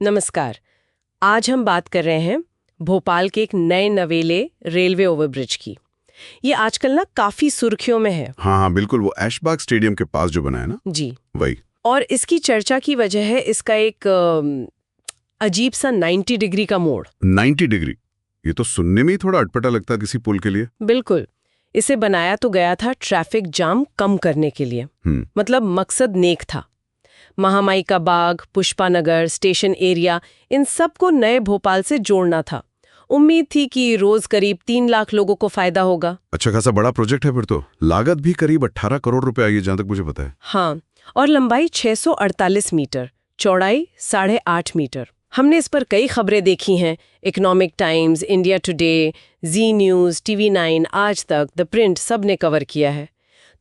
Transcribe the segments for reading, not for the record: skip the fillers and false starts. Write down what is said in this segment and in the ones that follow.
नमस्कार। आज हम बात कर रहे हैं भोपाल के एक नए नवेले रेलवे ओवरब्रिज की। ये आजकल ना काफी सुर्खियों में है। हाँ, बिल्कुल। वो ऐशबाग स्टेडियम के पास जो बना है ना, जी। वही। और इसकी चर्चा की वजह है इसका एक अजीब सा 90 डिग्री का मोड़। 90 डिग्री, ये तो सुनने में ही थोड़ा अटपटा लगता है किसी पुल के लिए। बिल्कुल। इसे बनाया तो गया था ट्रैफिक जाम कम करने के लिए। मतलब मकसद नेक था। महामाई का बाग, पुष्पानगर, स्टेशन एरिया, इन सबको नए भोपाल से जोड़ना था। उम्मीद थी कि रोज करीब 3 लाख लोगों को फायदा होगा। अच्छा खासा बड़ा प्रोजेक्ट है फिर तो। लागत भी करीब 18 करोड़ रुपए आई है, जहां तक मुझे पता है। हाँ, और लंबाई 648 मीटर, चौड़ाई 8.5 मीटर। हमने इस पर कई खबरें देखी हैं। इकोनॉमिक टाइम्स, इंडिया टुडे, जी न्यूज़, TV9, आज तक, द प्रिंट, सब ने कवर किया है।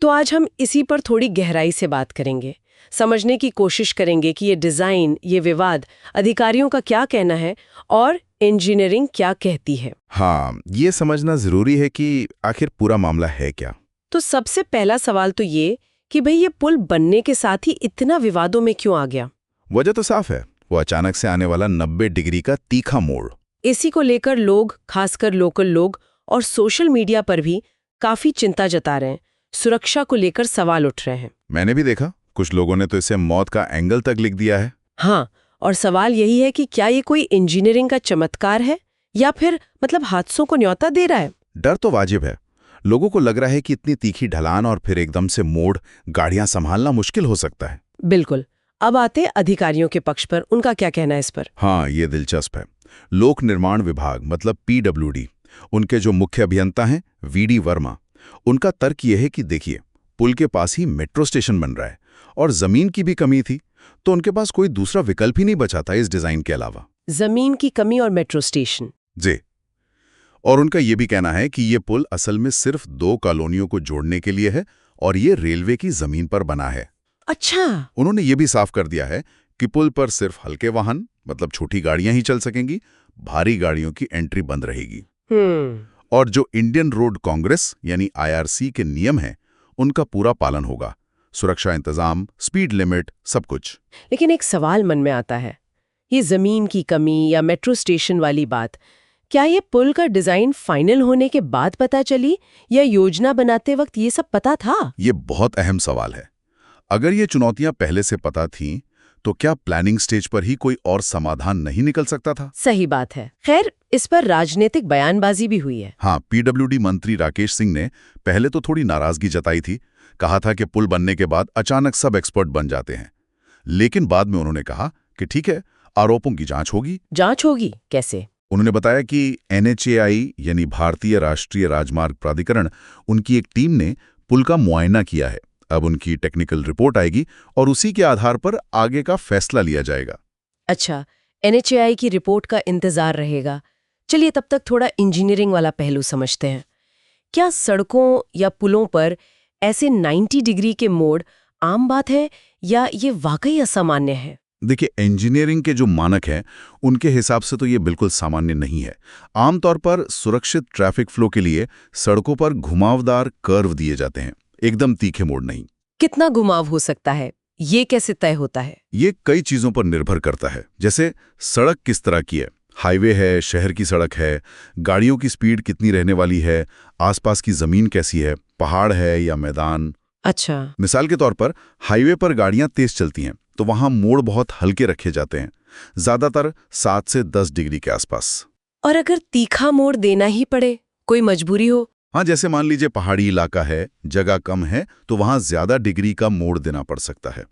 तो आज हम इसी पर थोड़ी गहराई से बात करेंगे। समझने की कोशिश करेंगे कि ये डिज़ाइन, ये विवाद, अधिकारियों का क्या कहना है और इंजीनियरिंग क्या कहती है। हाँ, ये समझना जरूरी है कि आखिर पूरा मामला है क्या। तो सबसे पहला सवाल तो ये कि भाई ये पुल बनने के साथ ही इतना विवादों में क्यों आ गया? वजह तो साफ है, वो अचानक से आने वाला 90 डिग्री का तीखा मोड़। इसी को लेकर लोग, खासकर लोकल लोग और सोशल मीडिया पर भी काफी चिंता जता रहे हैं। सुरक्षा को लेकर सवाल उठ रहे हैं। मैंने भी देखा, कुछ लोगों ने तो इसे मौत का एंगल तक लिख दिया है। हाँ, और सवाल यही है कि क्या ये कोई इंजीनियरिंग का चमत्कार है या फिर मतलब हादसों को न्योता दे रहा है? डर तो वाजिब है। लोगों को लग रहा है कि इतनी तीखी ढलान और फिर एकदम से मोड़, गाड़ियां संभालना मुश्किल हो सकता है। बिल्कुल। अब आते अधिकारियों के पक्ष पर, उनका क्या कहना है इस पर? हाँ, ये दिलचस्प है। लोक निर्माण विभाग मतलब PWD, उनके जो मुख्य अभियंता हैं VD वर्मा, उनका तर्क ये है कि देखिए, पुल के पास ही मेट्रो स्टेशन बन रहा है और जमीन की भी कमी थी, तो उनके पास कोई दूसरा विकल्प ही नहीं बचा था इस डिजाइन के अलावा। जमीन की कमी और मेट्रो स्टेशन। जी। और उनका ये भी कहना है कि ये पुल असल में सिर्फ 2 कॉलोनियों को जोड़ने के लिए है और ये रेलवे की जमीन पर बना है। अच्छा। उन्होंने ये भी साफ कर दिया है कि पुल पर सिर्फ हल्के वाहन मतलब छोटी गाड़ियां ही चल सकेंगी, भारी गाड़ियों की एंट्री बंद रहेगी। और जो इंडियन रोड कांग्रेस यानी IRC के नियम हैं, उनका पूरा पालन होगा। सुरक्षा इंतजाम, स्पीड लिमिट, सब कुछ। लेकिन एक सवाल मन में आता है, ये जमीन की कमी या मेट्रो स्टेशन वाली बात, क्या ये पुल का डिजाइन फाइनल होने के बाद पता चली या योजना बनाते वक्त ये सब पता था? ये बहुत अहम सवाल है। अगर ये चुनौतियां पहले से पता थीं, तो क्या प्लानिंग स्टेज पर ही कोई और समाधान नहीं निकल सकता था? सही बात है। खैर, इस पर राजनीतिक बयानबाजी भी हुई है। हाँ, PWD मंत्री राकेश सिंह ने पहले तो थोड़ी नाराजगी जताई थी। कहा था कि पुल बनने के बाद अचानक सब एक्सपर्ट बन जाते हैं। लेकिन बाद में उन्होंने कहा कि ठीक है, आरोपों की जांच होगी। जांच होगी? कैसे? उन्होंने बताया कि NHAI यानी भारतीय राष्ट्रीय राजमार्ग प्राधिकरण, उनकी एक टीम ने पुल का मुआयना किया है। अब उनकी टेक्निकल रिपोर्ट आएगी और उसी के आधार पर आगे का फैसला लिया जाएगा। अच्छा, NHAI की रिपोर्ट का इंतजार रहेगा। चलिए तब तक थोड़ा इंजीनियरिंग वाला पहलू समझते हैं। क्या सड़कों या पुलों पर ऐसे 90 डिग्री के मोड़ आम बात है या ये वाकई असामान्य है? देखिए, इंजीनियरिंग के जो मानक हैं, उनके हिसाब से तो ये बिल्कुल सामान्य नहीं है। आमतौर पर सुरक्षित ट्रैफिक फ्लो के लिए सड़कों पर घुमावदार कर्व दिए जाते हैं, एकदम तीखे मोड़ नहीं। कितना घुमाव हो सकता है? ये कैसे तय होता है? ये कई चीजों पर निर्भर करता है। जैसे सड़क किस तरह की है, हाईवे है, शहर की सड़क है, गाड़ियों की स्पीड कितनी रहने वाली है, आसपास की जमीन कैसी है, पहाड़ है या मैदान। अच्छा। मिसाल के तौर पर हाईवे पर गाड़ियां तेज चलती हैं, तो वहां मोड़ बहुत हल्के रखे जाते हैं, ज्यादातर 7 से 10 डिग्री के आसपास। और अगर तीखा मोड़ देना ही पड़े, कोई मजबूरी हो? हाँ, जैसे मान लीजिए पहाड़ी इलाका है, जगह कम है, तो वहां ज्यादा डिग्री का मोड़ देना पड़ सकता है।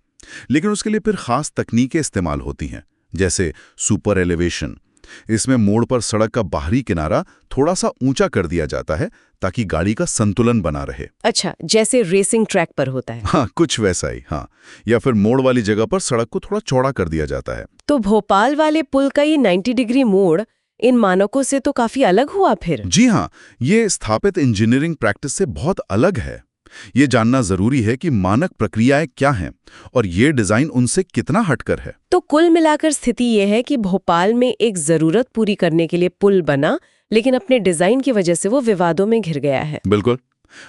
लेकिन उसके लिए फिर खास तकनीकें इस्तेमाल होती हैं, जैसे सुपर एलिवेशन। इसमें मोड़ पर सड़क का बाहरी किनारा थोड़ा सा ऊंचा कर दिया जाता है ताकि गाड़ी का संतुलन बना रहे। अच्छा, जैसे रेसिंग ट्रैक पर होता है। हाँ, कुछ वैसा ही। हाँ, या फिर मोड़ वाली जगह पर सड़क को थोड़ा चौड़ा कर दिया जाता है। तो भोपाल वाले पुल का ये 90 डिग्री मोड़ इन मानकों से तो काफी अलग हुआ फिर। जी हाँ, ये स्थापित इंजीनियरिंग प्रैक्टिस से बहुत अलग है। ये जानना जरूरी है कि मानक प्रक्रियाएं क्या हैं और ये डिजाइन उनसे कितना हटकर है। तो कुल मिलाकर स्थिति ये है कि भोपाल में एक जरूरत पूरी करने के लिए पुल बना, लेकिन अपने डिजाइन की वजह से वो विवादों में घिर गया है। बिल्कुल।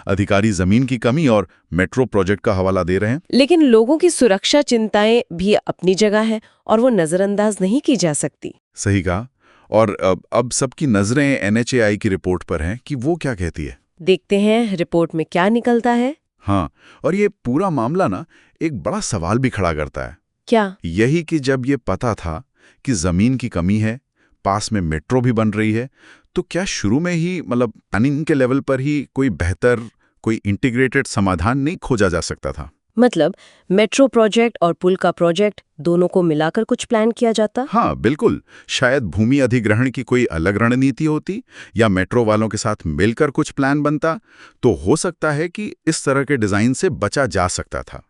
अधिकारी जमीन की कमी और मेट्रो प्रोजेक्ट का हवाला दे रहे हैं। लेकिन लोगों की सुरक्षा चिंताएं भी अपनी जगह है और वो नजरअंदाज नहीं की जा सकती। सही कहा। और अब सबकी नजरें NHAI की रिपोर्ट पर हैं कि वो क्या कहती है। देखते हैं रिपोर्ट में क्या निकलता है। हाँ, और ये पूरा मामला ना एक बड़ा सवाल भी खड़ा करता है। क्या? यही कि जब ये पता था कि जमीन की कमी है, पास में मेट्रो भी बन रही है, तो क्या शुरू में ही मतलब प्लानिंग के लेवल पर ही कोई बेहतर, कोई इंटीग्रेटेड समाधान नहीं खोजा जा सकता था? मतलब मेट्रो प्रोजेक्ट और पुल का प्रोजेक्ट दोनों को मिलाकर कुछ प्लान किया जाता? हाँ बिल्कुल। शायद भूमि अधिग्रहण की कोई अलग रणनीति होती या मेट्रो वालों के साथ मिलकर कुछ प्लान बनता, तो हो सकता है कि इस तरह के डिजाइन से बचा जा सकता था।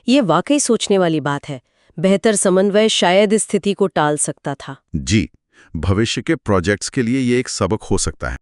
ये वाकई सोचने वाली बात है। बेहतर समन्वय शायद इस स्थिति को टाल सकता था। जी, भविष्य के प्रोजेक्ट्स के लिए ये एक सबक हो सकता है।